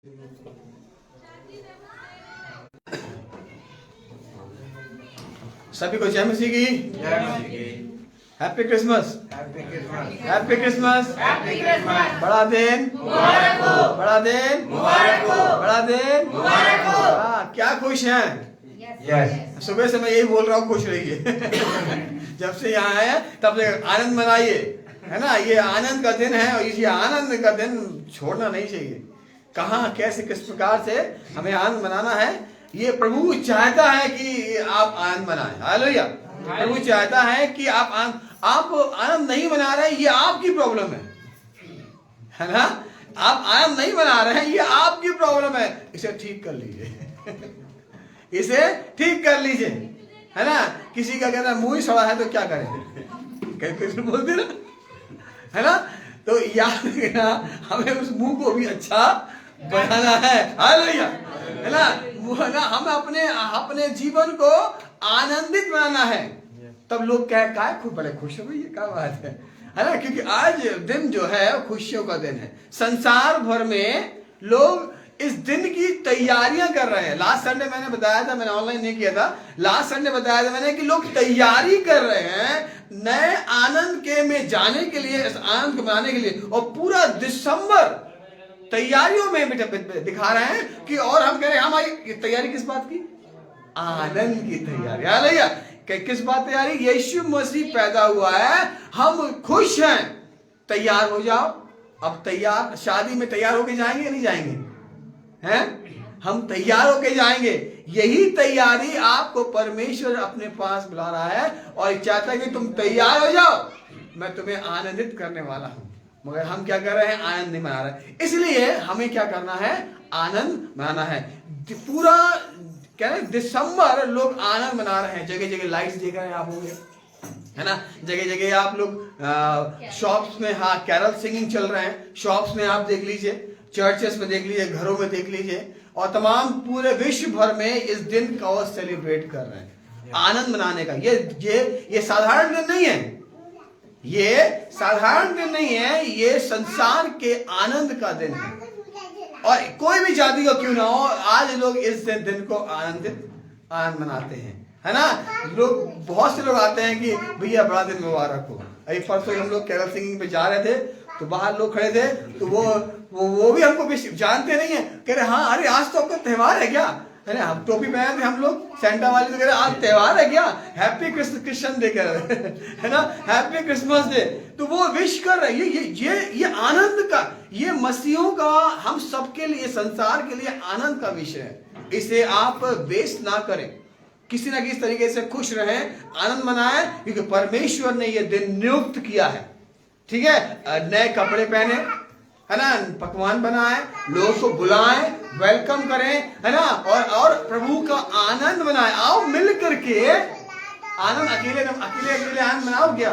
सभी को जय मसीह की। Happy Christmas. Happy Christmas. बड़ा दिन बड़ा दिन बड़ा दिन। क्या खुश हैं? सुबह से मैं यही बोल रहा हूँ, खुश रहिए। जब से यहाँ आए तब से आनंद मनाइए, है ना। ये आनंद का दिन है और ये आनंद का दिन छोड़ना नहीं चाहिए। कहाँ कैसे किस प्रकार से हमें आनंद मनाना है, ये प्रभु चाहता है कि आप आनंद मनाएं। हालेलुया। प्रभु चाहता है कि आप आनंद नहीं मना रहे हैं, ये आपकी प्रॉब्लम है ना। आप आनंद नहीं मना रहे हैं, ये आपकी प्रॉब्लम है। इसे ठीक कर लीजिए। इसे ठीक कर लीजिए, है ना। किसी का कहना मुंह ही सड़ा है तो क्या करें, बोलते ना, है ना। तो याद रखना, हमें उस मुंह को भी अच्छा बनाना है। हालेलुया, है ना। हम अपने जीवन को आनंदित बनाना है। तब लोग क्या खूब बड़े खुश हो, ये क्या बात है ना। क्योंकि आज दिन जो है खुशियों का दिन है। संसार भर में लोग इस दिन की तैयारियां कर रहे हैं। लास्ट संडे मैंने बताया था, मैंने ऑनलाइन नहीं किया था, लास्ट संडे बताया था मैंने कि लोग तैयारी कर रहे हैं नए आनंद के में जाने के लिए, इस आनंद को मनाने के लिए। और पूरा दिसंबर तैयारियों में दिखा रहे हैं कि, और हम कह रहे हैं हमारी तैयारी किस बात की? आनंद की तैयारी। हालेलुया। किस बात तैयारी? यीशु मसीह पैदा हुआ है, हम खुश हैं। तैयार हो जाओ। अब तैयार, शादी में तैयार होके जाएंगे या नहीं जाएंगे? हैं? हम तैयार होके जाएंगे। यही तैयारी आपको परमेश्वर अपने पास बुला रहा है और चाहता है कि तुम तैयार हो जाओ, मैं तुम्हें आनंदित करने वाला हूं। मगर हम क्या कर रहे हैं? आनंद नहीं मना रहे। इसलिए हमें क्या करना है? आनंद मनाना है। पूरा क्या है, दिसंबर लोग आनंद मना रहे हैं। जगह जगह लाइट्स देख रहे हैं आप होंगे, है ना। जगह जगह आप लोग शॉप्स में, हाँ, कैरल सिंगिंग चल रहे हैं। शॉप्स में आप देख लीजिए, चर्चेस में देख लीजिए, घरों में देख लीजिए, और तमाम पूरे विश्व भर में इस दिन को सेलिब्रेट कर रहे हैं, आनंद मनाने का। ये साधारण दिन नहीं है, ये साधारण दिन नहीं है, ये संसार के आनंद का दिन है। और कोई भी जाति का क्यों ना हो, आज लोग इस दिन को आनंद मनाते हैं, है ना। लोग, बहुत से लोग आते हैं कि भैया बड़ा दिन मुबारक हो। अभी परसों हम लोग कैरल सिंगिंग पे जा रहे थे, तो बाहर लोग खड़े थे, तो वो भी हमको जानते नहीं है, कह रहे हाँ अरे आज तो आपका त्योहार है क्या, है ना। हम टोपी पहने थे हम लोग, सेंटा वाली, तो कह रहे आज त्योहार है क्या, हैप्पी क्रिश्चियन डे कह रहे, है ना, हैप्पी क्रिसमस डे। तो वो विश कर रहे हैं। ये आनंद का, ये मसीहों का, हम सबके लिए, संसार के लिए आनंद का विषय है। इसे आप वेस्ट ना करें, किसी ना किसी तरीके से खुश रहें, आनंद मनाएं, क्योंकि परमेश्वर ने यह दिन नियुक्त किया है। ठीक है, नए कपड़े पहने, है ना, पकवान बनाएं, लोगों को बुलाएं, वेलकम करें, है ना, और प्रभु का आनंद मनाएं। आओ मिल करके आनंद, अकेले आनंद मनाओ क्या?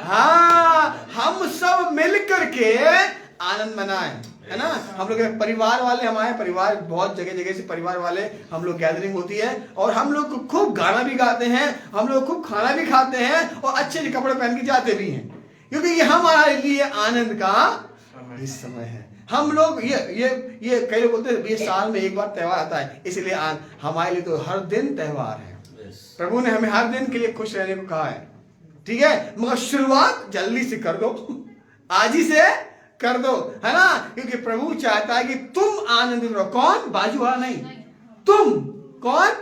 हाँ, हम सब मिल करके आनंद मनाएं, है ना। हम लोग परिवार वाले, हमारे परिवार, बहुत जगह जगह से परिवार वाले हम लोग गैदरिंग होती है, और हम लोग खूब गाना भी गाते हैं, हम लोग खूब खाना भी खाते हैं, और अच्छे अच्छे कपड़े पहन के जाते भी हैं, क्योंकि ये हमारे लिए आनंद का इस समय है। हम लोग ये कई लोग बोलते हैं ये साल में एक बार त्योहार आता है, इसलिए हमारे लिए तो हर दिन त्योहार है। प्रभु ने हमें हर दिन के लिए खुश रहने को कहा है, ठीक है। मगर शुरुआत जल्दी से कर दो, आज ही से कर दो, है ना, क्योंकि प्रभु चाहता है कि तुम आनंदित रहो। कौन? बाजू वाला नहीं, तुम। कौन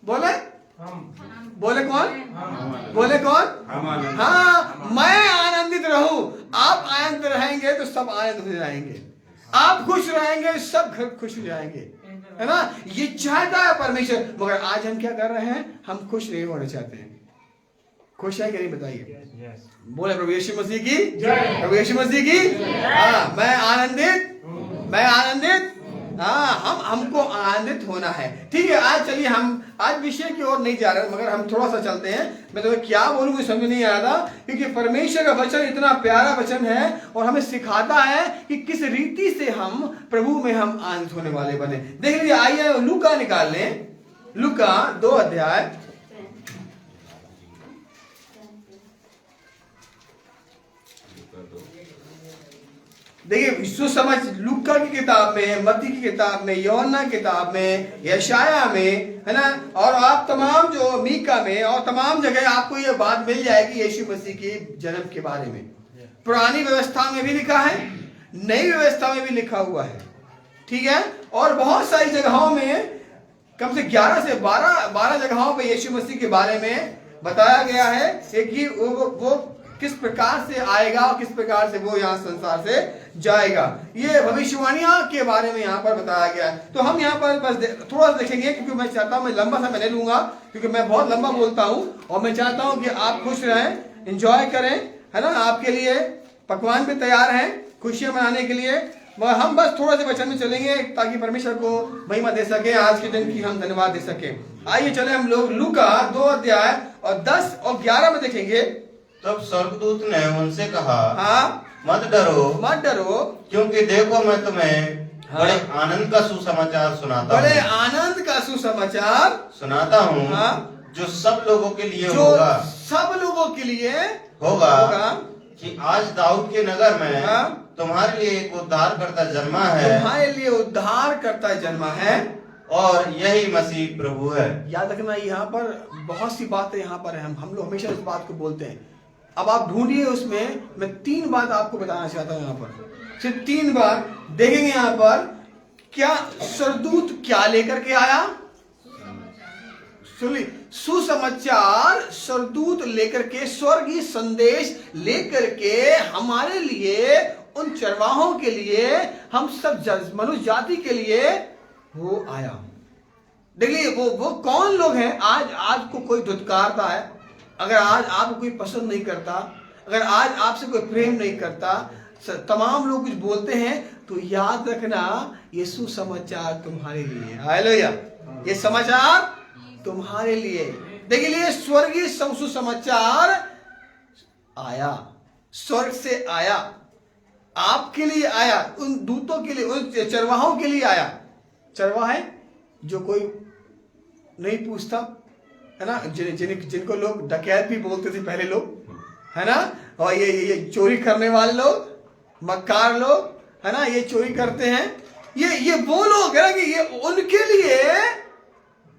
बोले? बोले कौन? बोले कौन? हाँ, मैं आनंदित रहूं। आप आनंदित रहेंगे तो सब आनंदित हो जाएंगे, आप खुश रहेंगे सब घर खुश हो जाएंगे, है ना। ये चाहता है परमेश्वर। मगर आज हम क्या कर रहे हैं? हम खुश नहीं होना चाहते हैं। खुश है कि नहीं बताइए? बोले प्रभु यीशु मसीह की जय, प्रभु यीशु मसीह की। हाँ, मैं आनंदित, हाँ, हमको आनंदित होना है। ठीक है, आज चलिए, हम आज विषय की ओर नहीं जा रहे, मगर हम थोड़ा सा चलते हैं। मैं तुम्हें क्या बोलूं मुझे समझ नहीं आ रहा, क्योंकि परमेश्वर का वचन इतना प्यारा वचन है, और हमें सिखाता है कि किस रीति से हम प्रभु में हम आनंदित होने वाले बने। देख लीजिए, आइए लूका निकाल लें, लूका 2 अध्याय, देखिए सुसमझ लूका की किताब में, मत्ती की किताब में, यूहन्ना की किताब में, यशाया में, है ना, और आप तमाम जो मीका में और तमाम जगह आपको ये बात मिल जाएगी यीशु मसीह के जन्म के बारे में। पुरानी व्यवस्था में भी लिखा है, नई व्यवस्था में भी लिखा हुआ है, ठीक है। और बहुत सारी जगहों में, कम से 11 से 12 जगहों पे यीशु मसीह के बारे में बताया गया है कि वो किस प्रकार से आएगा और किस प्रकार से वो यहाँ संसार से जाएगा। ये भविष्यवाणियां के बारे में यहाँ पर बताया गया है। तो हम यहाँ पर बस थोड़ा सा देखेंगे, क्योंकि मैं चाहता हूँ, मैं लंबा समय नहीं लूंगा क्योंकि मैं बहुत लंबा बोलता हूँ, और मैं चाहता हूँ कि आप खुश रहें, एंजॉय करें, है ना। आपके लिए पकवान भी तैयार हैं खुशियां मनाने के लिए। हम बस थोड़ा से वचन में चलेंगे ताकि परमेश्वर को महिमा दे सके, आज के दिन की हम धन्यवाद दे सके। आइए चले हम लोग लूका 2 अध्याय और 10 और 11 में देखेंगे। तब स्वर्गदूत ने उनसे कहा, हाँ, मत डरो, मत डरो, क्योंकि देखो मैं तुम्हें बड़े आनंद का सुसमाचार सुनाता हूँ, हाँ, जो सब लोगों के लिए जो होगा, सब लोगों के लिए होगा कि आज दाऊद के नगर में, हाँ, तुम्हारे लिए एक उद्धारकर्ता जन्मा है, तुम्हारे लिए उद्धारकर्ता जन्मा है, और यही मसीह प्रभु है। याद रखना, यहाँ पर बहुत सी बातें यहाँ पर है, हम लोग हमेशा इस बात को बोलते हैं। अब आप ढूंढिए उसमें, मैं 3 बात आपको बताना चाहता हूँ। यहाँ पर सिर्फ 3 बात देखेंगे। यहाँ पर क्या स्वर्गदूत क्या लेकर के आया, सुनिए, सुसमाचार स्वर्गदूत लेकर के, स्वर्गीय संदेश लेकर के हमारे लिए, उन चरवाहों के लिए, हम सब मनुष्य जाति के लिए वो आया। देखिए वो कौन लोग हैं। आज को कोई धुतकारता है, अगर आज आपको कोई पसंद नहीं करता, अगर आज आपसे कोई प्रेम नहीं करता, तमाम लोग कुछ बोलते हैं, तो याद रखना ये सुसमाचार तुम्हारे लिए। हालेलुया, ये समाचार तुम्हारे लिए। देखिए ये स्वर्गीय सुसमाचार आया, स्वर्ग से आया, आपके लिए आया, उन दूतों के लिए, उन चरवाहों के लिए आया। चरवाहा है जो कोई नहीं पूछता, है ना, जिनको लोग डकैत भी बोलते थे पहले लोग, है ना, और ये चोरी करने वाले लोग, मक्कार लोग, है ना, ये चोरी करते हैं, ये वो लोग है कि ये उनके लिए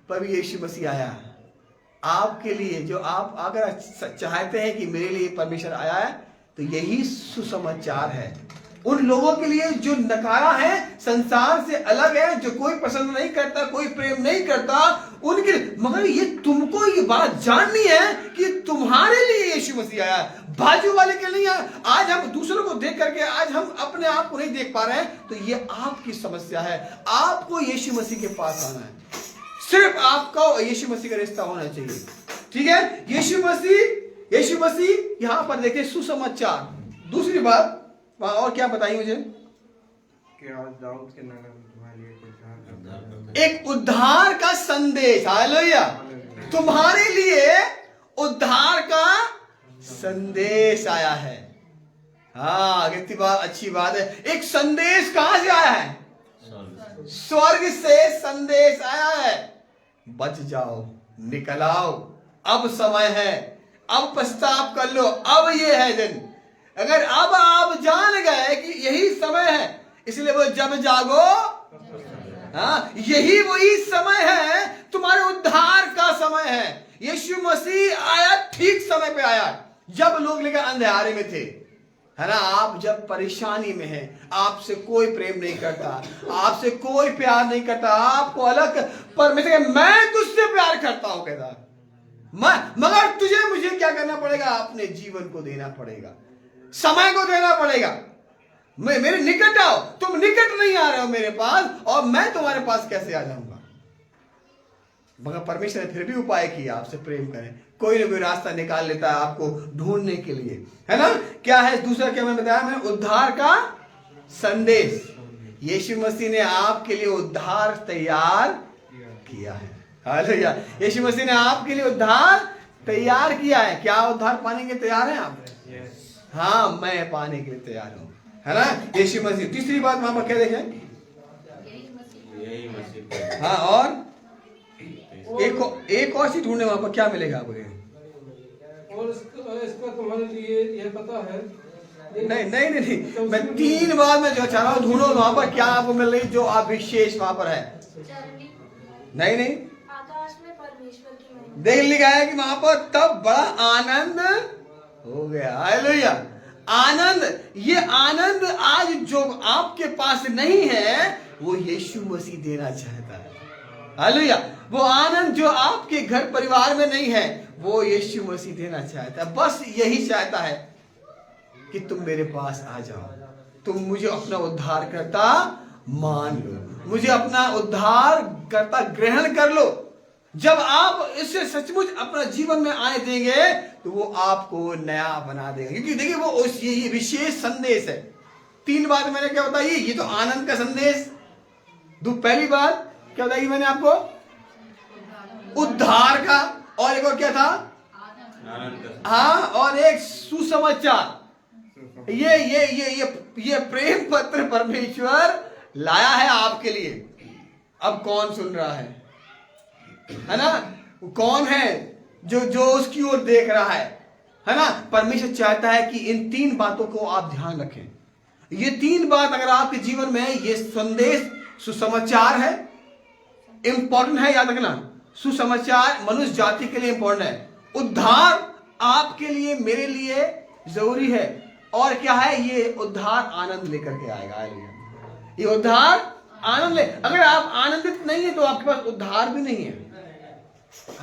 प्रभु यीशु मसीह आया, आपके लिए। जो आप अगर चाहते हैं कि मेरे लिए परमेश्वर आया है, तो यही सुसमाचार है। उन लोगों के लिए जो नकारा है, संसार से अलग है, जो कोई पसंद नहीं करता, कोई प्रेम नहीं करता, उनके, मगर ये तुमको ये बात जाननी है कि तुम्हारे लिए यीशु मसीह आया, बाजू वाले के लिए। आज हम दूसरों को देख करके आज हम अपने आप को नहीं देख पा रहे हैं, तो ये आपकी समस्या है। आपको यीशु मसीह के पास आना है, सिर्फ आपका यीशु मसीह का रिश्ता होना चाहिए, ठीक है। यीशु मसीह यहां पर देखिए सुसमाचार। दूसरी बात और क्या बताइए मुझे, कि आज दाऊद के नगर में तुम्हारे लिए एक उद्धार का संदेश। हालेलुया, तुम्हारे लिए उद्धार का संदेश आया है। हाँ, कितनी बात, अच्छी बात है। एक संदेश कहां से आया है? स्वर्ग से संदेश आया है। बच जाओ, निकल आओ, अब समय है, अब पश्चाताप कर लो, अब ये है दिन। अगर अब आप जान गए कि यही समय है, इसलिए वो जब जागो, हाँ, यही वही समय है, तुम्हारे उद्धार का समय है। यीशु मसीह आया, ठीक समय पे आया, जब लोग लेकर अंधेरे में थे, है ना। आप जब परेशानी में हैं, आपसे कोई प्रेम नहीं करता, आपसे कोई प्यार नहीं करता, आपको अलग, पर मैं तुझसे प्यार करता हूं कहता, मगर तुझे मुझे क्या करना पड़ेगा? अपने जीवन को देना पड़ेगा, समय को देना पड़ेगा। मेरे निकट आओ, तुम निकट नहीं आ रहे हो मेरे पास, और मैं तुम्हारे पास कैसे आ जाऊंगा? मगर परमेश्वर ने फिर भी उपाय किया, आपसे प्रेम करें, कोई ना कोई रास्ता निकाल लेता है आपको ढूंढने के लिए, है ना। क्या है दूसरा, क्या मैंने बताया, मैंने उद्धार का संदेश। यीशु मसीह ने आपके लिए उद्धार तैयार किया है। हालेलुया, यीशु मसीह ने आपके लिए उद्धार तैयार किया है। क्या उद्धार पाने के तैयार हैं आप? हाँ, मैं पाने के लिए तैयार हूं, है ना, यीशु मसीह। तीसरी बात वहां पर क्या देखें? हाँ, और एक और चीज ढूंढने, वहां पर क्या मिलेगा आपको? और इसका तुम्हारे लिए यह पता है, नहीं, मैं 3 बार मैं जो चाह रहा हूँ ढूंढो वहां पर क्या आपको मिल रही जो आप विशेष वहां पर है। नहीं, आकाश में परमेश्वर की महिमा। देख लिखा है कि वहां पर तब बड़ा आनंद हो गया। हालेलुया। आनंद, ये आनंद आज जो आपके पास नहीं है वो यीशु मसीह देना चाहता है। हालेलुया। वो आनंद जो आपके घर परिवार में नहीं है वो यीशु मसीह देना चाहता है। बस यही चाहता है कि तुम मेरे पास आ जाओ, तुम मुझे अपना उद्धार करता मान लो, मुझे अपना उद्धार करता ग्रहण कर लो। जब आप इससे सचमुच अपना जीवन में आने देंगे तो वो आपको नया बना देगा। क्योंकि देखिए वो ये विशेष संदेश है। 3 बात मैंने क्या बताई, ये तो आनंद का संदेश। पहली बात क्या बताई मैंने आपको, उद्धार का, और एक और क्या था, हाँ, और एक सुसमाचार। ये प्रेम पत्र परमेश्वर लाया है आपके लिए। अब कौन सुन रहा है ना, कौन है जो उसकी ओर देख रहा है ना। परमेश्वर चाहता है कि इन 3 बातों को आप ध्यान रखें। ये 3 बात अगर आपके जीवन में, ये संदेश सुसमाचार है, इंपॉर्टेंट है, याद रखना। सुसमाचार मनुष्य जाति के लिए इंपॉर्टेंट है, उद्धार आपके लिए मेरे लिए जरूरी है, और क्या है, ये उद्धार आनंद लेकर के आएगा। ये उद्धार आनंद ले, अगर आप आनंदित नहीं है तो आपके पास उद्धार भी नहीं है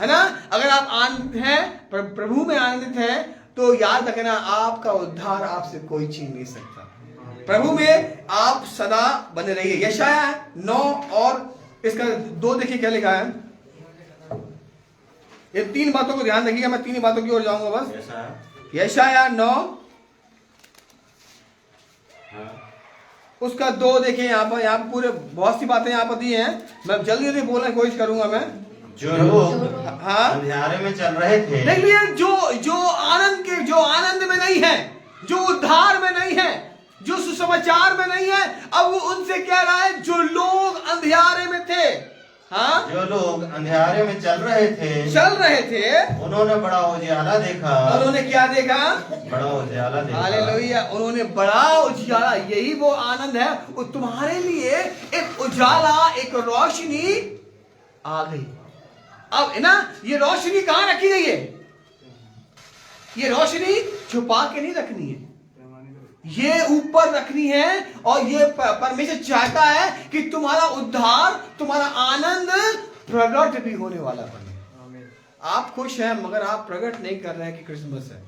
ना। अगर आप आनंदित हैं, प्रभु में आनंदित हैं, तो याद रखना आपका उद्धार आपसे कोई छीन नहीं सकता। प्रभु में आप सदा बने रहिए। यशाया 9 और इसका 2 देखिए क्या लिखा है। ये 3 बातों को ध्यान रखिएगा, मैं 3 बातों की ओर जाऊंगा बस। यशाया 9 उसका 2 देखिए। यहाँ पर पूरे बहुत सी बातें यहाँ पर दी हैं, मैं जल्दी जल्दी बोलने की कोशिश करूंगा। मैं जो लोग अंधियारे में चल रहे थे, देखिए जो आनंद में नहीं है, जो उद्धार में नहीं है, जो सुसमाचार में नहीं है, अब वो उनसे कह रहा है जो लोग अंधियारे में थे। हाँ, जो लोग अंधियारे में चल रहे थे, उन्होंने बड़ा उजियाला देखा। उन्होंने क्या देखा, बड़ा उजियाला देखा। हालेलुया। उन्होंने बड़ा उजियाला, यही वो आनंद है। वो तुम्हारे लिए एक उजाला, एक रोशनी आ गई। अब है ना, ये रोशनी कहां रखी गई है, ये रोशनी छुपा के नहीं रखनी है, ये ऊपर रखनी है। और ये परमेश्वर चाहता है कि तुम्हारा उद्धार, तुम्हारा आनंद प्रकट भी होने वाला बने। आप खुश हैं मगर आप प्रकट नहीं कर रहे हैं कि क्रिसमस है,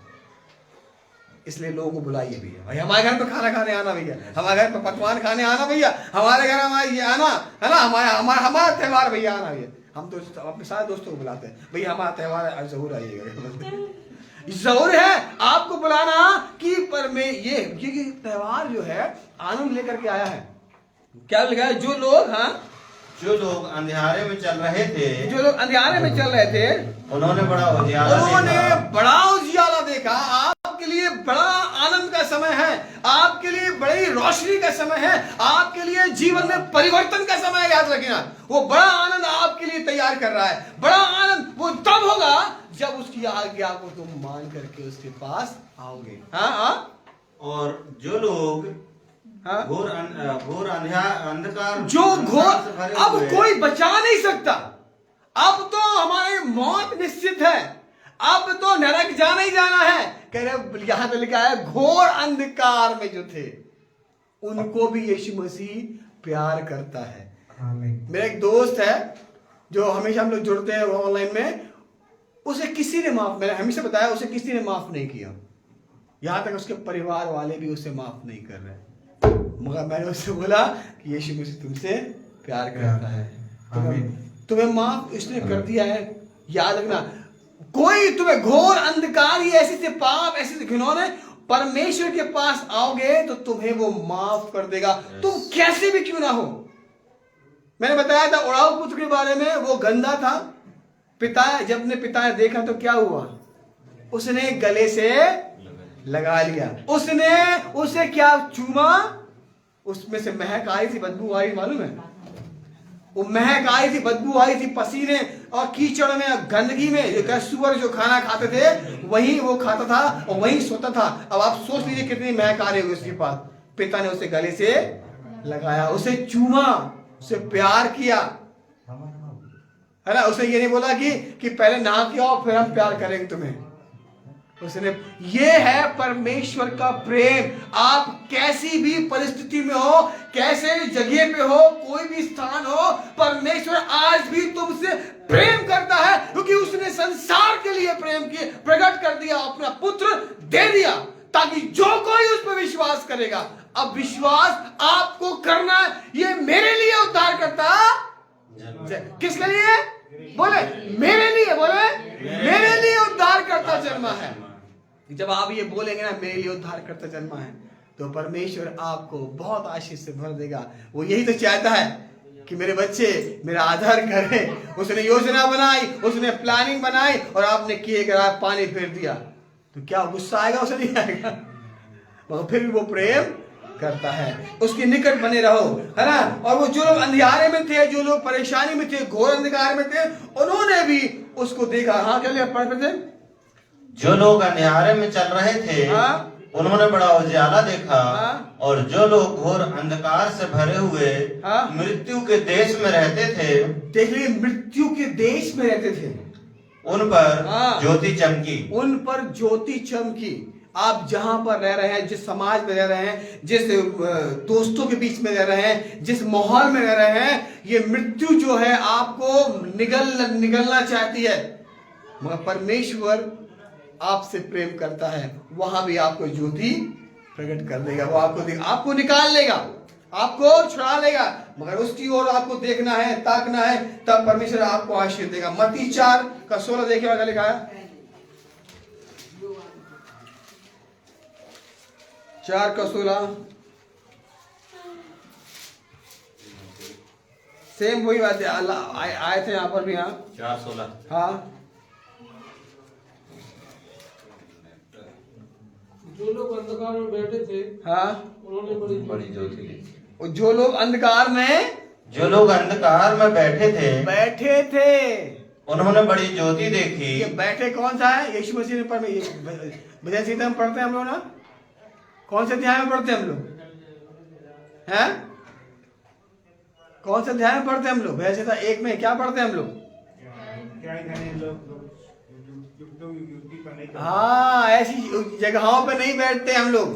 इसलिए लोगों को बुलाइए भैया, भाई हमारे घर पे खाना खाने आना भैया, हमारे घर पे पकवान खाने आना भैया, हमारे घर हमारे ये आना है ना, हमारा त्यौहार भैया आना भैया। हम तो अपने सारे दोस्तों को बुलाते हैं, भैया हमारा त्यौहार जरूर आइएगा। जरूर है आपको बुलाना कि पर में ये त्यौहार जो है आनंद लेकर के आया है। क्या लिखा है, जो लोग अंधियारे में चल रहे थे, उन्होंने बड़ा उजियाला देखा। आपके लिए बड़ा आनंद का समय है, आपके लिए बड़ी रोशनी का समय है, आपके लिए जीवन में परिवर्तन का समय है। याद रखना, वो बड़ा आनंद आपके लिए तैयार कर रहा है। बड़ा आनंद वो तब होगा जब उसकी आज्ञा को तुम मान करके उसके पास आओगे। और जो लोग घोर अंधकार, अब कोई बचा नहीं सकता। अब तो हमारी मौत निश्चित है, अब तो नरक जाना ही जाना है। कह रहे यहां पे लिखा है घोर अंधकार में जो थे उनको भी यीशु मसीह प्यार करता है। मेरा एक दोस्त है जो हमेशा हम लोग जुड़ते हैं ऑनलाइन में, उसे किसी ने मैंने हमेशा बताया, उसे किसी ने माफ नहीं किया, यहां तक उसके परिवार वाले भी उसे माफ नहीं कर रहे। मगर मैंने उससे बोला कि यीशु मसीह तुमसे प्यार करता है, तुम्हें माफ इसने कर दिया है। याद रखना, कोई तुम्हें घोर अंधकार, ये ऐसे से पाप, ऐसे से घिनौने, परमेश्वर के पास आओगे तो तुम्हें वो माफ कर देगा, तुम कैसे भी क्यों ना हो। मैंने बताया था उड़ाऊ पुत्र के बारे में, वो गंदा था। जब ने पिता ने देखा तो क्या हुआ, उसने गले से लगा लिया, उसने उसे क्या चूमा, उसमें से महक आई थी, बदबू आई, मालूम है। वो महक आई थी, बदबू आई थी, पसीने और कीचड़ में, गंदगी में। ये सुअर जो खाना खाते थे वही वो खाता था और वही सोता था। अब आप सोच लीजिए कितनी महक आ रही होगी उसके पास। पिता ने उसे गले से लगाया, उसे चूमा, उसे प्यार किया, है ना। उसने ये नहीं बोला कि पहले नहा के आओ फिर हम प्यार करेंगे तुम्हें। उसने, ये है परमेश्वर का प्रेम। आप कैसी भी परिस्थिति में हो, कैसे जगह पे हो, कोई भी स्थान हो, परमेश्वर आज भी तुमसे प्रेम करता है, क्योंकि उसने संसार के लिए प्रेम किए प्रकट कर दिया, अपना पुत्र दे दिया, ताकि जो कोई उस पर विश्वास करेगा। अब विश्वास आपको करना है। ये मेरे लिए उद्धार करता, किसके लिए? बोले मेरे लिए, बोले मेरे लिए उद्धार करता जन्मा है। जब आप ये बोलेंगे ना मेरे लिए उद्धार करता जन्मा है, तो परमेश्वर आपको बहुत आशीष से भर देगा। वो यही तो चाहता है कि मेरे बच्चे मेरा आदर करें। उसने योजना बनाई, उसने प्लानिंग बनाई और आपने किए, अगर आप पानी फेर दिया तो क्या गुस्सा आएगा? उसे नहीं आएगा, मगर फिर भी वो प्रेम करता है। उसके निकट बने रहो, है ना। और वो जो लोग अंधियारे में थे, जो लोग परेशानी में थे, घोर अंधकार में थे, उन्होंने भी उसको देखा। हाँ, क्या पढ़ थे? जो लोग अंधियारे में चल रहे थे, उन्होंने बड़ा उजाला देखा, और जो लोग घोर अंधकार से भरे हुए मृत्यु के देश में रहते थे, देख लीजिए, मृत्यु के देश में रहते थे, उन पर ज्योति चमकी। उन पर ज्योति चमकी। आप जहां पर रह रहे हैं, जिस समाज में रह रहे हैं, जिस दोस्तों के बीच में रह रहे हैं, जिस माहौल में रह रहे हैं, ये मृत्यु जो है आपको निगलना चाहती है, मगर परमेश्वर आपसे प्रेम करता है। वहां भी आपको ज्योति प्रकट कर देगा। वो आपको निकाल लेगा, आपको छुड़ा लेगा, मगर उसकी ओर आपको देखना है, ताकना है, तब परमेश्वर आपको आशीष देगा। मत्ती 4:16 देखिए, क्या लिखा है? 4:16 सेम वही बात है, आए थे यहाँ पर भी। हाँ, 4:16। हाँ, जो लोग अंधकार में बैठे थे, हाँ, उन्होंने बड़ी ज्योति देखी। जो लोग अंधकार में बैठे थे, उन्होंने बड़ी ज्योति देखी। ये बैठे कौन सा है? यीशु मसीह ने भजन संहिता में पढ़ते हैं हम लोग ना। कौन से अध्याय में पढ़ते हैं हम लोग? हैं? कौन से अध्याय में पढ़ते हैं हम लोग? भजन संहिता 1 में क्या पढ़ते हैं हम लोग? हाँ, ऐसी जगहों पे नहीं बैठते हम लोग,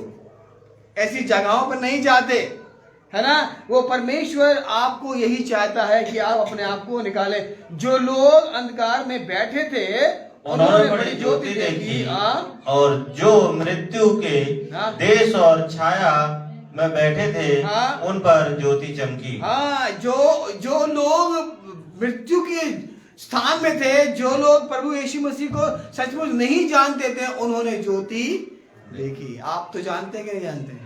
ऐसी जगहों पे नहीं जाते, है ना। वो परमेश्वर आपको यही चाहता है कि आप अपने आप को निकालें। जो लोग अंधकार में बैठे थे, उन्होंने बड़ी ज्योति देखी, और जो मृत्यु के देश और छाया में बैठे थे, उन पर ज्योति चमकी। हाँ, जो लोग मृत्यु के स्थान में थे, जो लोग प्रभु यीशु मसीह को सचमुच नहीं जानते थे, उन्होंने ज्योति देखी। आप तो जानते हैं कि नहीं जानते?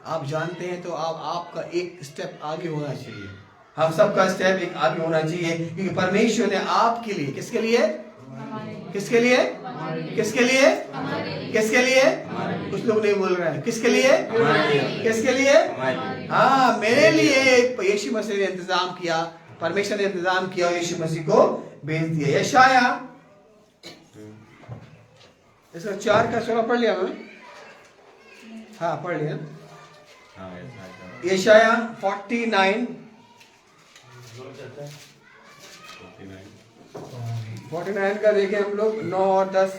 आप जानते हैं तो आपका एक स्टेप आगे होना चाहिए। हम सबका स्टेप एक आगे होना चाहिए, क्योंकि परमेश्वर ने आपके लिए, किसके लिए? किसके लिए? किसके लिए? किसके लिए? कुछ लोग नहीं बोल रहे हैं। किसके लिए? किसके लिए? हाँ, मेरे लिए यीशु मसीह ने इंतजाम किया, परमेश्वर ने इंतजाम किया, यीशु मसीह को भेज दिया। यशाया इसका 4:16 पढ़ लिया मैंने? हाँ, पढ़ लिया। यशाया 49 का देखें हम लोग, 9 और 10।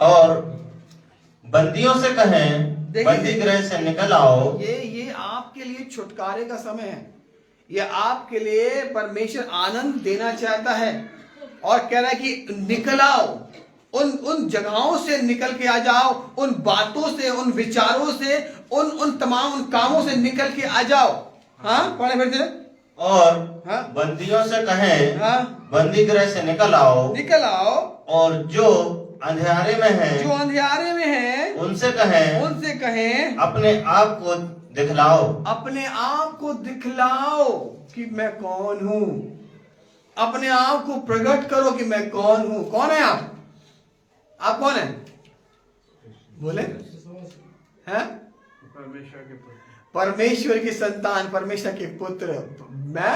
और बंदियों से कहें, बंदी गृह से निकल आओ। ये आपके लिए छुटकारे का समय है। ये आपके लिए परमेश्वर आनंद देना चाहता है और कह रहा है कि निकल आओ, उन जगहों से निकल के आ जाओ, उन बातों से, उन विचारों से, उन तमाम कामों से निकल के आ जाओ। हाँ, पढ़े फिर से। और बंदियों से कहें, बंदी गृह से निकल आओ, और जो अंधियारे में है, उनसे कहें अपने आप को दिखलाओ कि मैं कौन हूँ। अपने आप को प्रकट करो कि मैं कौन हूँ। कौन है आप? आप कौन है? बोले हैं? परमेश्वर के पुत्र, परमेश्वर की संतान, परमेश्वर के पुत्र। मैं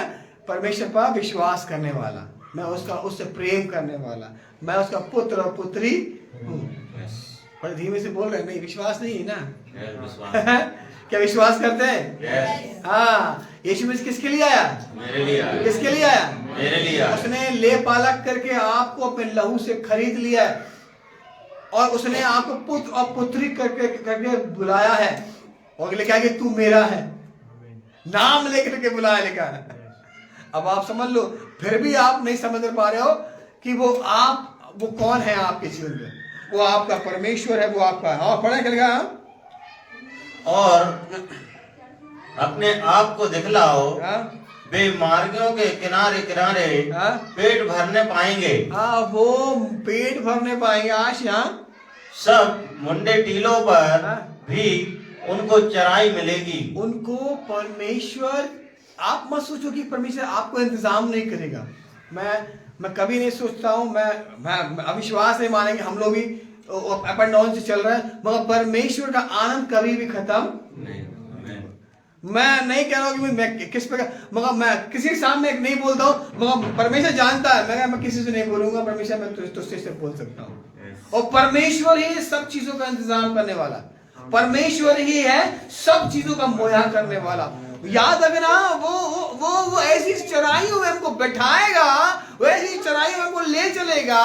परमेश्वर पर विश्वास करने वाला, मैं उससे प्रेम करने वाला, मैं उसका पुत्र और पुत्री हूँ। बड़े धीमे से बोल रहे हैं, नहीं विश्वास नहीं है ना? क्या विश्वास करते हैं? हाँ। यीशु मसीह किसके लिए आया? मेरे लिए आया। किसके लिए आया? मेरे लिए आया। उसने ले पालक करके आपको अपने लहू से खरीद लिया है और उसने आपको पुत्र और पुत्री करके बुलाया है और लिखा है कि तू मेरा है, नाम लेकर के बुलाया लिखा है। अब आप समझ लो, फिर भी आप नहीं समझ पा रहे हो कि वो कौन है आपके जीवन में। वो आपका परमेश्वर है, वो आपका है। हाँ, पढ़े लिखा है। और अपने आप को दिखलाओ, हाँ? वे मार्गों के किनारे किनारे हाँ? पेट भरने पाएंगे। हाँ, वो पेट भरने पाएंगे। आज यहाँ सब मुंडे टीलों पर हाँ? भी उनको चराई मिलेगी। उनको परमेश्वर, आप मत सोचो कि परमेश्वर आपको इंतजाम नहीं करेगा। मैं कभी नहीं सोचता हूँ, मैं अविश्वास नहीं मानेंगे, हम लोग भी अप एंड डाउन से चल रहे हैं, मगर परमेश्वर का आनंद कभी भी खत्म नहीं। मैं नहीं कह रहा हूँ कि मैं किस प्रकार, मगर मैं किसी के सामने नहीं बोलता हूँ, मगर परमेश्वर जानता है। मैं किसी से नहीं बोलूंगा, परमेश्वर मैं तुझसे से बोल सकता हूँ। और परमेश्वर ही सब चीजों का इंतजाम करने वाला, परमेश्वर ही है सब चीजों का मुहैया करने वाला। याद रखना, वो ऐसी चराइयों में हमको बैठाएगा, वो ऐसी चराइयों में हमको ले चलेगा,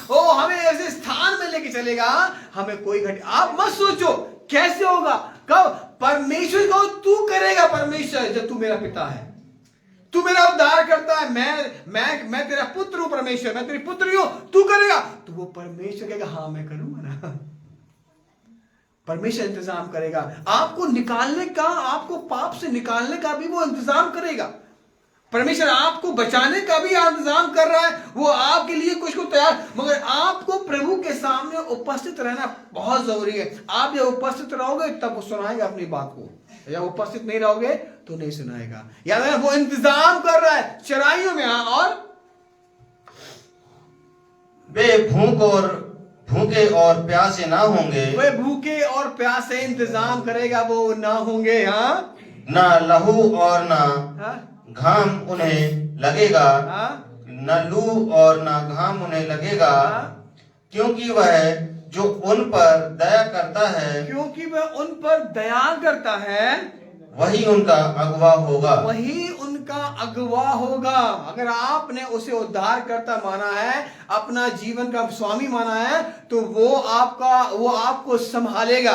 वो हमें ऐसे स्थान में लेके चलेगा, हमें कोई आप मत सोचो कैसे होगा, कब। परमेश्वर को तू करेगा। परमेश्वर, जब तू मेरा पिता है, तू मेरा उद्धार करता है, मैं तेरा पुत्र हूं, परमेश्वर मैं तेरी पुत्री हूं, तू करेगा। तो वो परमेश्वर कहेगा हाँ मैं करूंगा ना। परमेश्वर इंतजाम करेगा आपको निकालने का, आपको पाप से निकालने का भी वो इंतजाम करेगा। परमेश्वर आपको बचाने का भी इंतजाम कर रहा है, वो आपके लिए कुछ को तैयार। मगर आपको प्रभु के सामने उपस्थित रहना बहुत जरूरी है। आप जब उपस्थित रहोगे तब वो सुनाएगा अपनी बात को, जब उपस्थित नहीं रहोगे तो नहीं सुनाएगा। याद है, वो इंतजाम कर रहा है चराइयों में। और वे भूखे और प्यासे ना होंगे। वे भूखे और प्यासे इंतजाम करेगा, वो ना होंगे। हाँ, ना लहू और ना हाँ? घाम उन्हें लगेगा। हाँ? न लू और न घाम उन्हें लगेगा। हाँ? क्योंकि वह जो उन पर दया करता है, क्योंकि वह उन पर दया करता है, वही उनका अगुवा होगा। वही उनका अगुवा होगा। अगर आपने उसे उद्धार करता माना है, अपना जीवन का स्वामी माना है, तो वो आपको संभालेगा,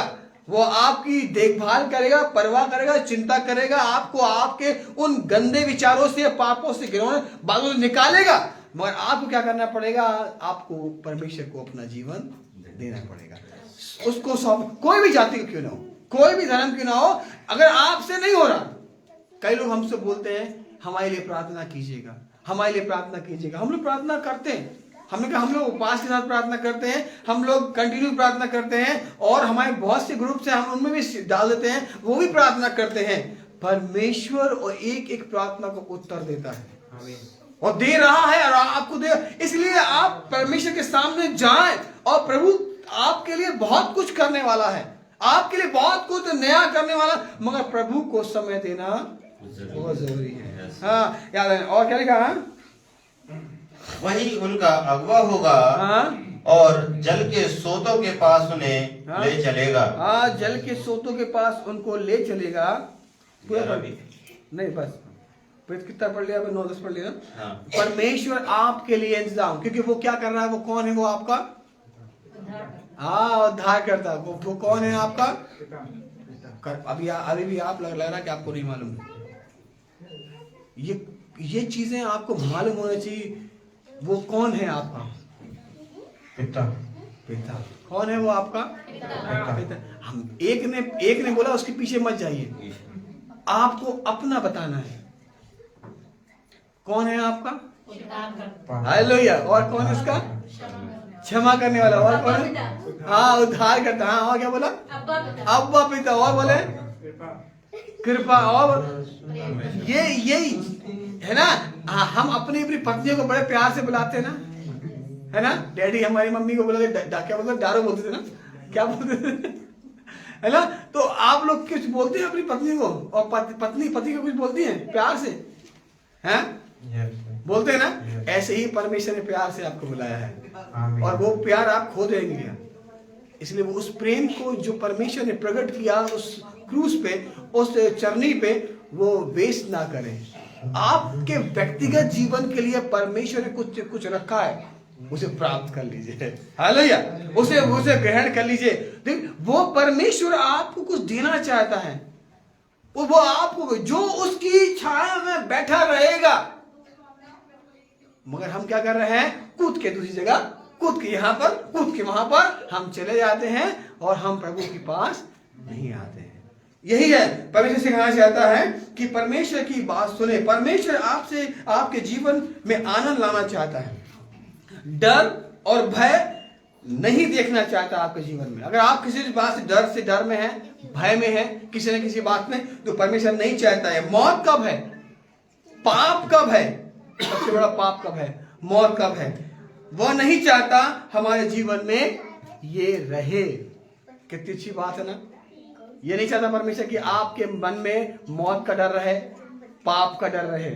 वो आपकी देखभाल करेगा, परवाह करेगा, चिंता करेगा, आपको आपके उन गंदे विचारों से, पापों से, गिरोने बातों से निकालेगा। मगर आपको क्या करना पड़ेगा? आपको परमेश्वर को अपना जीवन देना पड़ेगा। उसको सौंप, कोई भी जाति का क्यों ना हो, कोई भी धर्म क्यों ना हो। अगर आपसे नहीं हो रहा, कई लोग हमसे बोलते हैं हमारे लिए प्रार्थना कीजिएगा, हमारे लिए प्रार्थना कीजिएगा। हम लोग प्रार्थना करते हैं, हमने कहा हम लोग उपवास के साथ प्रार्थना करते हैं, हम लोग कंटिन्यू प्रार्थना करते हैं, और हमारे बहुत से ग्रुप्स हैं, हम उनमें भी डाल देते हैं, वो भी प्रार्थना करते हैं। परमेश्वर और एक एक प्रार्थना को उत्तर देता है और दे रहा है, और आपको दे। इसलिए आप परमेश्वर के सामने जाएं, और प्रभु आपके लिए बहुत कुछ करने वाला है, आपके लिए बहुत कुछ नया करने वाला, मगर प्रभु को समय देना बहुत जरूरी है। हाँ, याद है। और क्या लिखा है? वही उनका अगुवा होगा। हाँ? और जल के सोतों के पास उन्हें हाँ? ले चलेगा। हाँ, जल के सोतों के पास उनको ले चलेगा। पूरा पढ़ नहीं, बस कितना पढ़ लिया? 9-10 पढ़ लिया। हाँ। परमेश्वर आपके लिए इंतजाम, क्योंकि वो क्या कर रहा है? वो कौन है? वो आपका उद्धार करता है। वो कौन है आपका? अभी भी आप लग रहा है कि आपको नहीं मालूम। ये चीजें आपको मालूम होना चाहिए। वो कौन है आपका? पिता। कौन है वो आपका? पिता। हम एक ने बोला उसके पीछे मत जाइए, आपको अपना बताना है। कौन है आपका? हालेलुया। और कौन है इसका? क्षमा करने वाला। और कौन है? हाँ, उद्धार करता। हाँ, और क्या बोला? अब्बा पिता। और बोले कृपा। और ये है ना, हम अपनी पत्नियों को बड़े प्यार से बुलाते हैं ना, है ना। डैडी हमारी मम्मी को बोला क्या बोलते? डारो बोलते थे ना, क्या बोलते थे? है ना? तो आप लोग कुछ बोलते हैं अपनी पत्नी को, और पत्नी पति को कुछ बोलती है प्यार से, हैं? बोलते हैं ना? ऐसे ही परमेश्वर ने प्यार से आपको बुलाया है, और वो प्यार आप खो देंगे क्या? इसलिए वो उस प्रेम को जो परमेश्वर ने प्रकट किया उस क्रूस पे, उस चरनी पे, वो वेस्ट ना करें। आपके व्यक्तिगत जीवन के लिए परमेश्वर ने कुछ रखा है, उसे प्राप्त कर लीजिए। हालेलुया, उसे ग्रहण कर लीजिए। वो परमेश्वर आपको कुछ देना चाहता है, वो आपको जो उसकी छाया में बैठा रहेगा। मगर हम क्या कर रहे हैं? कूद के दूसरी जगह, कूद के यहाँ पर, कूद के वहां पर हम चले जाते हैं, और हम प्रभु के पास नहीं आते हैं। यही है परमेश्वर सिखाना चाहता है कि परमेश्वर की बात सुने। परमेश्वर आपसे, आपके जीवन में आनंद लाना चाहता है, डर और भय नहीं देखना चाहता आपके जीवन में। अगर आप किसी बात से डर में है, भय में है, किसी न किसी बात में, तो परमेश्वर नहीं चाहता है। मौत कब है? पाप कब है? सबसे बड़ा पाप कब है? मौत कब है? वह नहीं चाहता हमारे जीवन में ये रहे। कितनी अच्छी बात है ना? ये नहीं चाहता परमेश्वर कि आपके मन में मौत का डर रहे, पाप का डर रहे,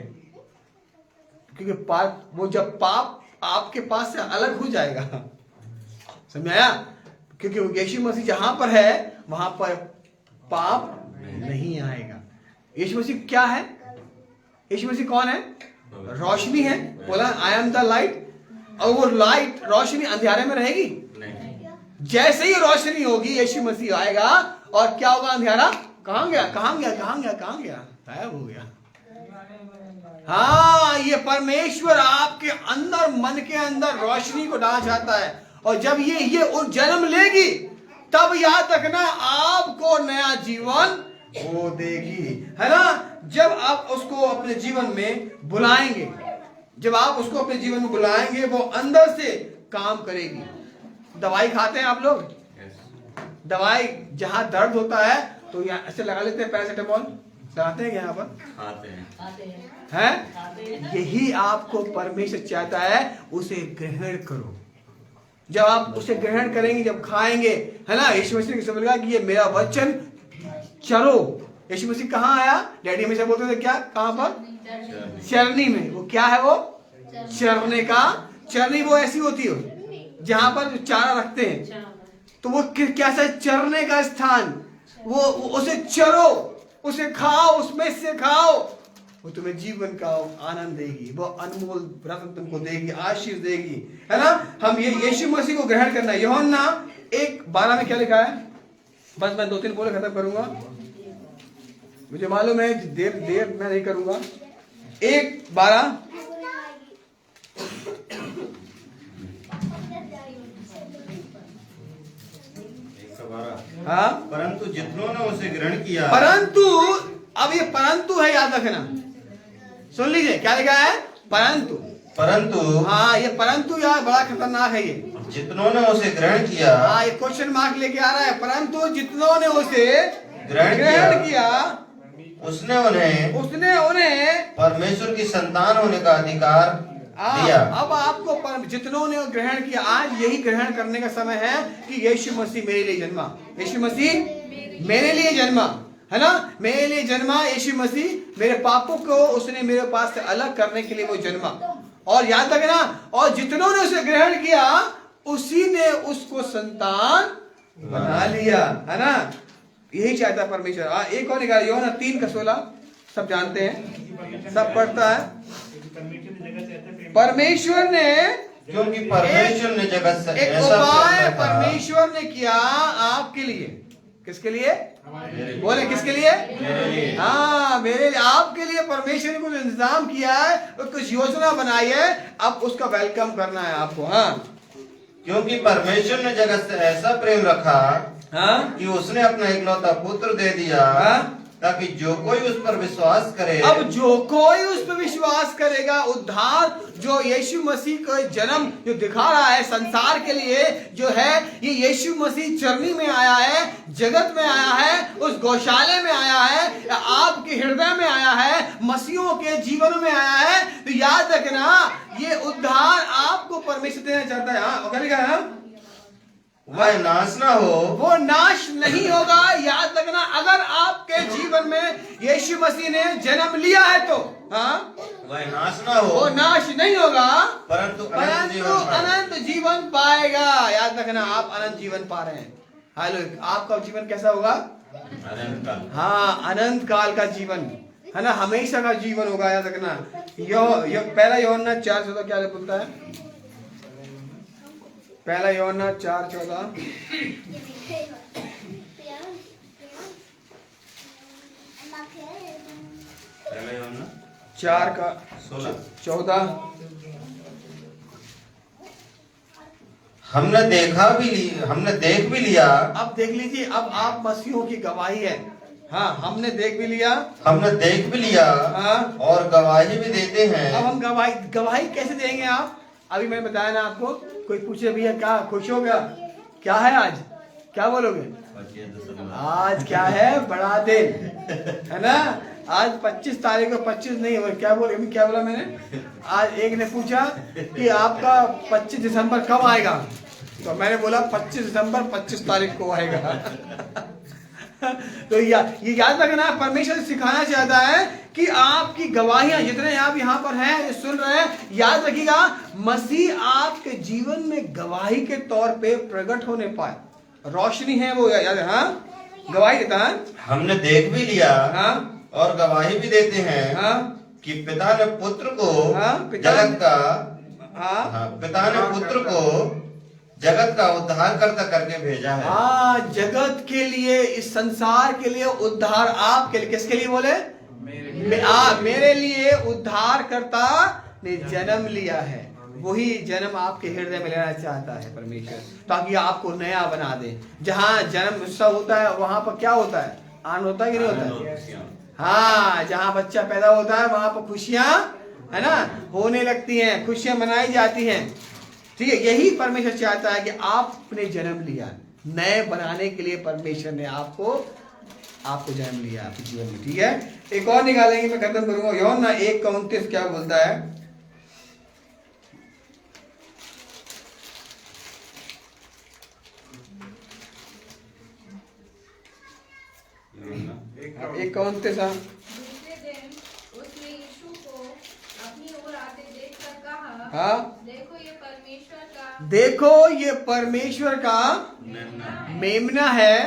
क्योंकि पाप, वो जब पाप आपके पास से अलग हो जाएगा, समझ आया? क्योंकि यीशु मसीह जहां पर है वहां पर पाप नहीं आएगा। यीशु मसीह क्या है? यीशु मसीह कौन है? रोशनी है। बोला आई एम द लाइट। और वो लाइट, रोशनी अंधेरे में रहेगी नहीं। जैसे ही रोशनी होगी यीशु मसीह आएगा, और क्या होगा? अंधेरा कहां गया, कहां गया, कहां गया, कहां गया? गायब हो गया। हाँ, ये परमेश्वर आपके अंदर, मन के अंदर रोशनी को डालना चाहता है, और जब ये जन्म लेगी, तब याद रखना आपको नया जीवन वो देगी, है ना? जब आप उसको अपने जीवन में बुलाएंगे, जब आप उसको अपने जीवन में बुलाएंगे, वो अंदर से काम करेगी। दवाई खाते हैं आप लोग? दवाई जहां दर्द होता है तो यहाँ ऐसे लगा लेते हैं, पैरासिटामोल लगाते हैं, यहाँ पर खाते हैं। यही आपको परमेश्वर चाहता है, उसे ग्रहण करो। जब आप उसे ग्रहण करेंगे, जब खाएंगे, है ना? यीशु मसीह ने समझा कि ये मेरा वचन चलो। यीशु मसीह कहाँ आया? डैडी हमेशा बोलते थे क्या? कहाँ पर? चरनी में। वो क्या है? वो चरने का, चरनी वो ऐसी होती है जहां पर चारा रखते हैं, तो वो कैसा चरने का स्थान, वो उसे चरो, उसे खाओ, उसमें से खाओ, वो तुम्हें जीवन का आनंद देगी, वो अनमोल रत्न तुमको देगी, आशीष देगी, है ना? हम ये यीशु मसीह को ग्रहण करना है। यूहन्ना 1:12 में क्या लिखा है? बस मैं 2-3 बोले खत्म करूंगा, मुझे मालूम है देर मैं नहीं करूंगा। 1:12 हाँ, परंतु जितनों ने उसे ग्रहण किया, परंतु, अब ये परंतु है, याद रखना, सुन लीजिए क्या लिखा है? परंतु। हाँ, ये परंतु यार बड़ा खतरनाक है। ये जितनों ने उसे ग्रहण किया, हाँ, ये क्वेश्चन मार्क लेके आ रहा है। परंतु जितनों ने उसे ग्रहण किया, उसने उन्हें परमेश्वर की संतान होने का अधिकार दिया। अब आपको जितनों ने ग्रहण किया, आज यही ग्रहण करने का समय है कि यीशु मसीह मेरे लिए जन्मा, यीशु मसीह मेरे लिए जन्मा, है ना? मेरे लिए जन्मा यीशु मसीह, मेरे पापों को उसने मेरे पास से अलग करने के लिए वो जन्मा। और याद रखना, और जितनों ने उसे ग्रहण किया, उसी ने उसको संतान बना लिया, है ना? यही चाहता परमेश्वर। एक और निकाल, यूहन्ना 3:16, सब जानते हैं, सब पढ़ता है। परमेश्वर ने, क्योंकि परमेश्वर ने जगत से एक उपाय परमेश्वर ने किया आपके लिए। किसके लिए? बोले किसके लिए? हाँ, मेरे लिए, आपके लिए परमेश्वर ने कुछ इंतजाम किया है, कुछ योजना बनाई है, अब उसका वेलकम करना है आपको। हाँ, क्योंकि परमेश्वर ने जगत से ऐसा प्रेम रखा, हाँ, कि उसने अपना इकलौता पुत्र दे दिया, हाँ, ताकि जो कोई उस पर विश्वास करे, अब जो कोई उस पर विश्वास करेगा, उद्धार जो यीशु मसीह का जन्म जो दिखा रहा है संसार के लिए जो है, ये यीशु मसीह चरनी में आया है, जगत में आया है, उस गौशाले में आया है, आपके हृदय में आया है, मसीहों के जीवन में आया है। तो याद रखना, ये उद्धार आपको परमेश्वर देना चाहता है। हाँ, वह नाश ना हो, वो नाश नहीं होगा। याद रखना, अगर आपके जीवन में यीशु मसीह ने जन्म लिया है तो वह नाश ना हो, वो नाश नहीं होगा, परंतु अनंत जीवन पाएगा। याद रखना, आप अनंत जीवन पा रहे हैं। हेलो, आपका जीवन कैसा होगा? अनंत काल। हाँ, अनंत काल का जीवन है ना, हमेशा का जीवन होगा। याद रखना, पहला यूहन्ना 4:14 क्या बोलता है? पहला यूहन्ना 4:14 4:14 हमने देख भी लिया। अब देख लीजिए, अब आप मसीहों की गवाही है। हाँ, हमने देख भी लिया, हाँ, और गवाही भी देते हैं। अब हम गवाही कैसे देंगे आप? अभी मैंने बताया ना आपको, कोई पूछे भैया क्या खुश हो गया, क्या है आज, क्या बोलोगे? आज क्या है? बड़ा दिन है ना। आज 25 तारीख को 25 नहीं हो, क्या बोला मैंने? आज एक ने पूछा कि आपका 25 दिसंबर कब आएगा, तो मैंने बोला 25 दिसंबर 25 तारीख को आएगा। तो ये याद रखना, परमेश्वर सिखाना चाहता है कि आपकी गवाहियां जितने आप यहाँ पर हैं, सुन रहे हैं, याद रखिएगा, मसीह आपके जीवन में गवाही के तौर पे प्रकट होने पाए, रोशनी है वो। याद है? हाँ, गवाही देता है। हमने देख भी लिया, हाँ, और गवाही भी देते हैं, हाँ, कि पिता ने पुत्र को जगत का उद्धार करके भेजा है। हाँ, जगत के लिए, इस संसार के लिए उद्धार, आपके लिए, किसके लिए बोले? मेरे लिए उद्धार करता ने जन्म लिया है। वही जन्म आपके हृदय में लेना चाहता है परमेश्वर, ताकि आपको नया बना दे। जहाँ जन्म उत्सव होता है, वहां पर क्या होता है? आनंद होता है कि नहीं होता है? हाँ, जहाँ बच्चा पैदा होता है वहां पर खुशियां है ना होने लगती हैं, खुशियां मनाई जाती हैं। ठीक है, यही परमेश्वर चाहता है कि आपने जन्म लिया, नए बनाने के लिए परमेश्वर ने आपको जन्म लिया आपके जीवन में। ठीक है, एक और निकालेंगे, मैं खत्म करूंगा। यूहन्ना 1:29 क्या बोलता है? एक 29 दूसरे दिन उसने यीशु को अपनी ओर आते देखकर कहा, हाँ, देखो ये परमेश्वर का मेमना है।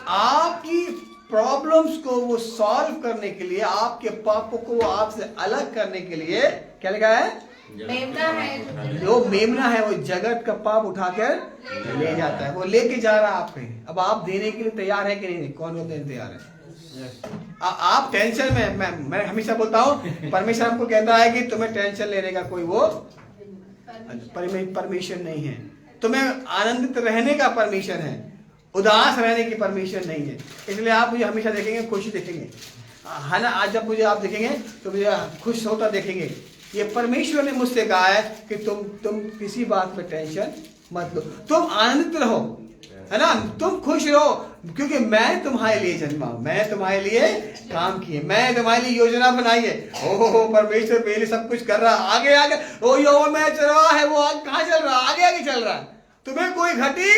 आपकी प्रॉब्लम्स को वो सॉल्व करने के लिए, आपके पापों को आपसे अलग करने के लिए क्या लिखा है? मेमना है। जो मेमना है वो जगत का पाप उठाकर ले जाता है, वो लेके जा रहा है आपके। अब आप देने के लिए तैयार है कि नहीं? कौन देने के लिए तैयार है? आप टेंशन में, मैं हमेशा बोलता हूँ, परमेश्वर हमको कहता है कि तुम्हें टेंशन लेने का कोई वो परमिशन नहीं है। तुम्हें आनंदित रहने का परमिशन है, उदास रहने की परमिशन नहीं है। इसलिए आप मुझे हमेशा देखेंगे खुश देखेंगे, है ना। आज जब मुझे आप देखेंगे तो मुझे खुश होता देखेंगे। ये परमेश्वर ने मुझसे कहा है कि तुम किसी बात पे टेंशन मत लो, तुम आनंदित रहो, है ना, तुम खुश रहो, क्योंकि मैं तुम्हारे लिए जन्मा हूं, मैं तुम्हारे लिए काम किए, मैं तुम्हारे लिए योजना बनाई है। ओहो, परमेश्वर मेरे लिए सब कुछ कर रहा है। आगे आगे ओ यो मैं चल रहा है, वो कहाँ चल रहा है? आगे आगे चल रहा है, तुम्हें कोई घटी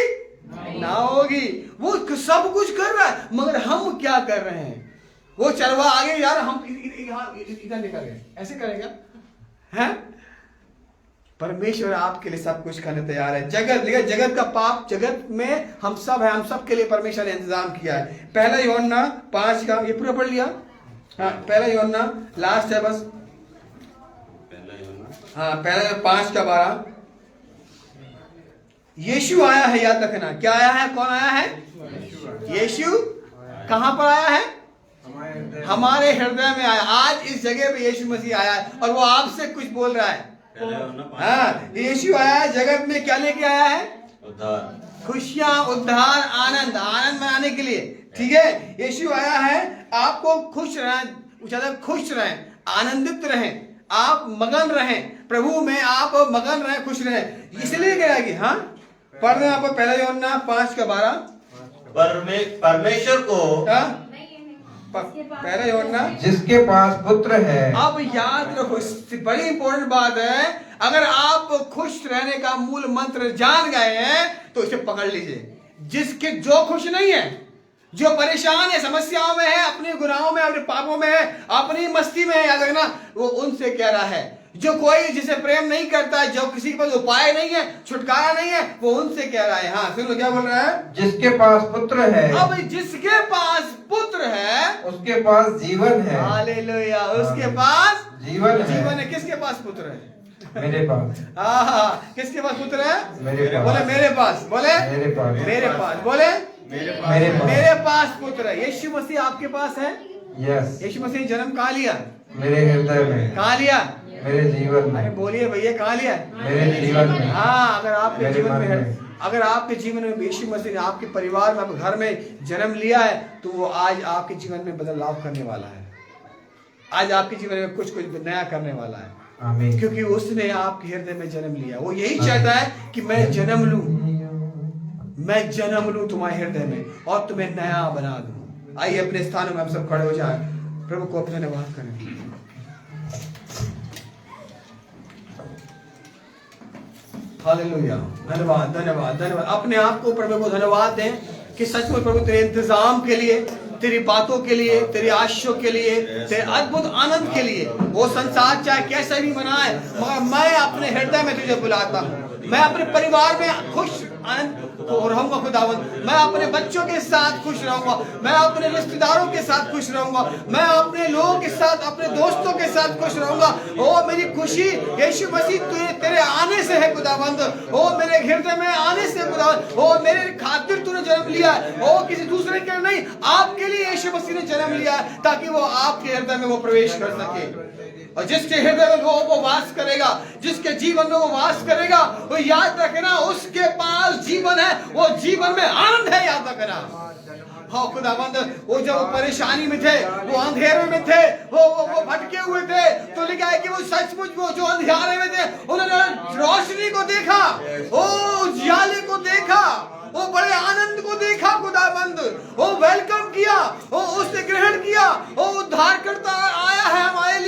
ना होगी। वो सब कुछ कर रहा है, मगर हम क्या कर रहे हैं? वो चल रहा आगे यार, हम इधर निकल गए, ऐसे करेगा है? परमेश्वर आपके लिए सब कुछ करने तैयार है। जगत का पाप, जगत में हम सब है, हम सब के लिए परमेश्वर ने इंतजाम किया है। पहला यूहन्ना 5 का, ये पूरा पढ़ लिया? हाँ, पहला यूहन्ना लास्ट है बस। हाँ, पहला 5:12 यीशु आया है। याद रखना, क्या आया है? कौन आया है? यीशु। कहां पर आया है? हमारे हृदय में आया। आज इस जगह पे यीशु मसीह आया है और वो आपसे कुछ बोल रहा है। हाँ, यीशु आया है, जगत में क्या लेके आया है? उद्धार, खुशियां, उद्धार, आनंद मनाने के लिए। ठीक है, यीशु आया है आपको खुश रहें, खुश रहें, आनंदित रहें, आप मगन रहें प्रभु में, आप मगन रहें, खुश रहें, इसलिए गया कि हाँ पढ़ रहे हैं आपको। पहला यूहन्ना 5:12 परमेश्वर को पहला यूहन्ना, जिसके पास पुत्र है। अब याद रखो, बड़ी इंपॉर्टेंट बात है। अगर आप खुश रहने का मूल मंत्र जान गए हैं तो इसे पकड़ लीजिए। जिसके जो खुश नहीं है, जो परेशान है, समस्याओं में है, अपने गुनाहों में, अपने पापों में है, अपनी मस्ती में है, याद रखना, वो उनसे कह रहा है। जो कोई जिसे प्रेम नहीं करता है, जो किसी के पास उपाय नहीं है, छुटकारा नहीं है, वो उनसे कह रहा है। हाँ सुनो क्या बोल रहा है? जिसके पास पुत्र है। अब जिसके पास पुत्र है उसके पास जीवन है। हालेलुया, उसके पास जीवन है। जीवन है। किसके पास पुत्र है? मेरे पास। हाँ, किसके पास पुत्र है? मेरे पास। बोले मेरे पास, बोले मेरे पास। मेरे पास, बोले मेरे पास पुत्र है। यीशु मसीह आपके पास है। यस। यीशु मसीह ने जन्म कहाँ लिया? मेरे हृदय में। कहाँ लिया? मेरे जीवन अरे में। बोलिए भैया, कहाँ लिया? मेरे जीवन में। हाँ, अगर आपके मेरे जीवन मन में है, में। अगर आपके जीवन में यीशु मसीह ने आपके परिवार में, आपके घर में जन्म लिया है, तो वो आज आपके जीवन में बदलाव करने वाला है। आज आपके जीवन में कुछ नया करने वाला है। आमीन। क्योंकि उसने आपके हृदय में जन्म लिया। वो यही चाहता है कि मैं जन्म लूं, मैं जन्म लूं तुम्हारे हृदय में और तुम्हें नया बना दूं। आइए अपने स्थानों में हम सब खड़े हो जाएं, प्रभु को धन्यवाद करें। हालेलुया, धन्यवाद धन्यवाद धन्यवाद। अपने आप को प्रभु को धन्यवाद दें कि सच में प्रभु तेरे इंतजाम के लिए, तेरी बातों के लिए, तेरे आशीषों के लिए, तेरे अद्भुत आनंद के लिए। वो संसार चाहे कैसे भी बनाए, मगर मैं अपने हृदय में तुझे बुलाता हूँ। मैं अपने परिवार में खुश आनंद रहूंगा खुदावंद। मैं अपने बच्चों के साथ खुश रहूंगा, मैं अपने रिश्तेदारों के साथ खुश रहूंगा, मैं अपने लोगों के साथ, अपने दोस्तों के साथ खुश रहूंगा। ओ मेरी खुशी यीशु मसीह तेरे आने से है खुदावंद। ओ मेरे हृदय में आने से खुदावंद। ओ मेरे खातिर तूने जन्म लिया है। ओ किसी दूसरे के नहीं, आपके लिए यीशु मसीह ने जन्म लिया है, ताकि वो आपके हृदय में वो प्रवेश कर सके। और जिसके हृदय में वो वास करेगा, जिसके जीवन में वो वास करेगा, वो याद रखना उसके पास जीवन है, वो जीवन में आनंद है। याद रखना। हाँ खुदावंद, वो जब परेशानी में थे, वो अंधेरे में थे, वो भटके हुए थे, तो लिखा है कि वो सचमुच वो जो अंधेरे में थे, उन्होंने रोशनी को देखा, ओ उजियाले को देखा, वो बड़े आनंद को देखा खुदाबंद। वो वेलकम किया, वो उसने ग्रहण किया। वो उद्धार करता आया है हमारे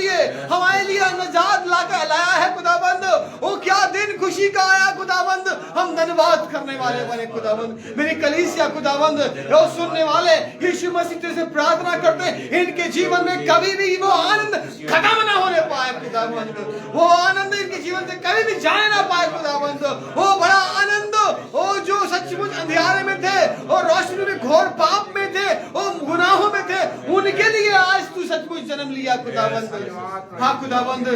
लिए नजात लाया है खुदाबंद। वो क्या दिन खुशी का आया खुदाबंद। हम धन्यवाद करने वाले बने खुदाबंद। मेरी कलीसिया खुदाबंद, वो सुनने वाले यीशु मसीह से प्रार्थना करते, इनके जीवन में कभी भी वो आनंद खत्म ना होने पाए खुदाबंद। वो आनंद इनके जीवन से कभी भी जाने ना पाए खुदाबंद। वो बड़ा आनंद, वो जो सचमुच अंधियारे में थे और रोशनी में घोर पाप में थे, वो गुनाहों में थे, उनके लिए आज तू सचमुच जन्म लिया खुदाबंद। हाँ खुदाबंद,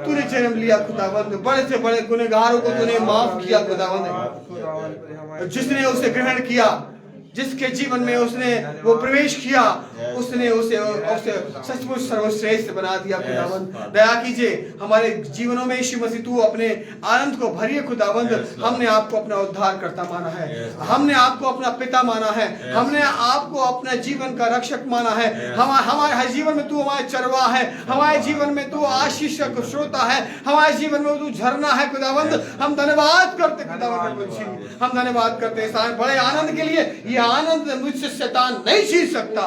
तूने जन्म लिया खुदाबंद। बड़े से बड़े गुनहगारों को तूने माफ किया खुदाबंद। जिसने उसे ग्रहण किया, जिसके जीवन में उसने वो प्रवेश किया, उसने उसे सचमुच सर्वश्रेष्ठ बना दिया खुदावंद। दया कीजिए हमारे जीवनों में यीशु मसीह, तू अपने आनंद को भरिए खुदावंद। हमने आपको अपना उद्धार करता माना है, हमने आपको अपना पिता माना है, हमने आपको अपने जीवन का रक्षक माना है। हमारे जीवन में तू हमारे चरवाहा है, हमारे जीवन में तू आशीष का श्रोता है, हमारे जीवन में तू झरना है खुदावंद। हम धन्यवाद करते खुदावंद, हम धन्यवाद करते बड़े आनंद के लिए। ये आनंद मुझसे शैतान नहीं छीन सकता।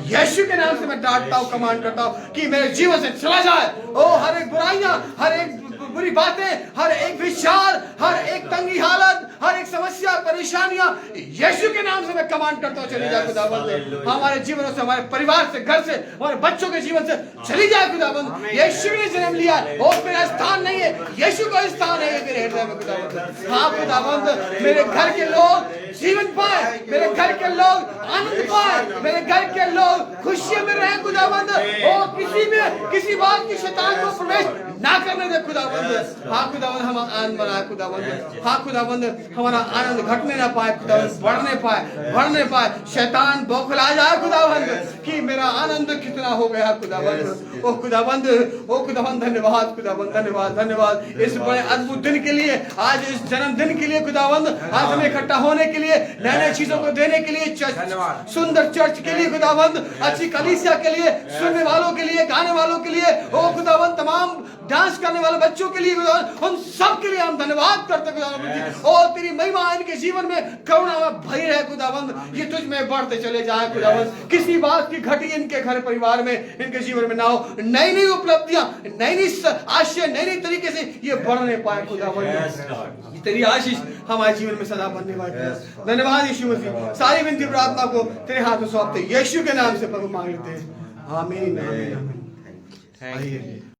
यीशु के नाम से मैं डांटता हूँ, कमांड करता हूँ कि मेरे जीवन से चला जाए। ओ हर एक बुराइयां, हर एक बुरी बातें, हर एक विचार, हर एक तंगी हालत, हर एक समस्या, परेशानियां यीशु के नाम से मैं कमांड करता हूँ चली जाए खुदाबंद। हमारे जीवनों से, हमारे परिवार से, घर से, हमारे बच्चों के जीवन से चली जाए खुदाबंद। यीशु ने जन्म लिया और मेरा स्थान नहीं है, यीशु का स्थान है मेरे हृदय में खुदाबंद। हाँ खुदाबंद, मेरे घर के लोग जीवन पाए, मेरे घर के लोग आनंद पाए, मेरे घर के लोग खुशियों में रहे खुदाबंद। और किसी बात की शैतान को प्रवेश ना करने दे खुदाबंद। हाँ खुदाबंद, हम आनंद बनाए खुदाबंद। हाँ खुदाबंद, हमारा आनंद घटने ना पाए खुदाबंद, बढ़ने पाए। शैतान बौखला जाए खुदाबंद कि मेरा आनंद कितना हो गया खुदाबंद। ओ खुदाबंद, ओ खुदाबंद, धन्यवाद खुदाबंद, धन्यवाद धन्यवाद इस बड़े अद्भुत दिन के लिए, आज इस जन्मदिन के लिए खुदाबंद, आज हमें इकट्ठा होने के लिए, नए चीजों को देने के लिए, सुंदर चर्च के लिए खुदाबंद, अच्छी कलीसिया के लिए, सुनने वालों के लिए, गाने वालों के लिए, ओ खुदाबंद, तमाम डांस करने वाले बच्चों के लिए खुदावन, उन सब के लिए हम धन्यवाद करते खुदावन। और तेरी महिमा इनके जीवन में करुणा में भरी रहे खुदावन, ये तुझ में बढ़ते चले जाए खुदावन। किसी बात की घटी इनके घर परिवार में, इनके जीवन में ना हो। नई नई उपलब्धियां, नई नई आशय, नई नई तरीके से ये बढ़ने पाए खुदावन। तेरी आशीष हमारे जीवन में सदा बनने वाली है। धन्यवाद यीशु मसीह। सारी विनती प्रार्थना को तेरे हाथ में सौंपते यीशु के नाम से प्रभु मांग लेते हैं। आमीन आमीन आमीन। आइए।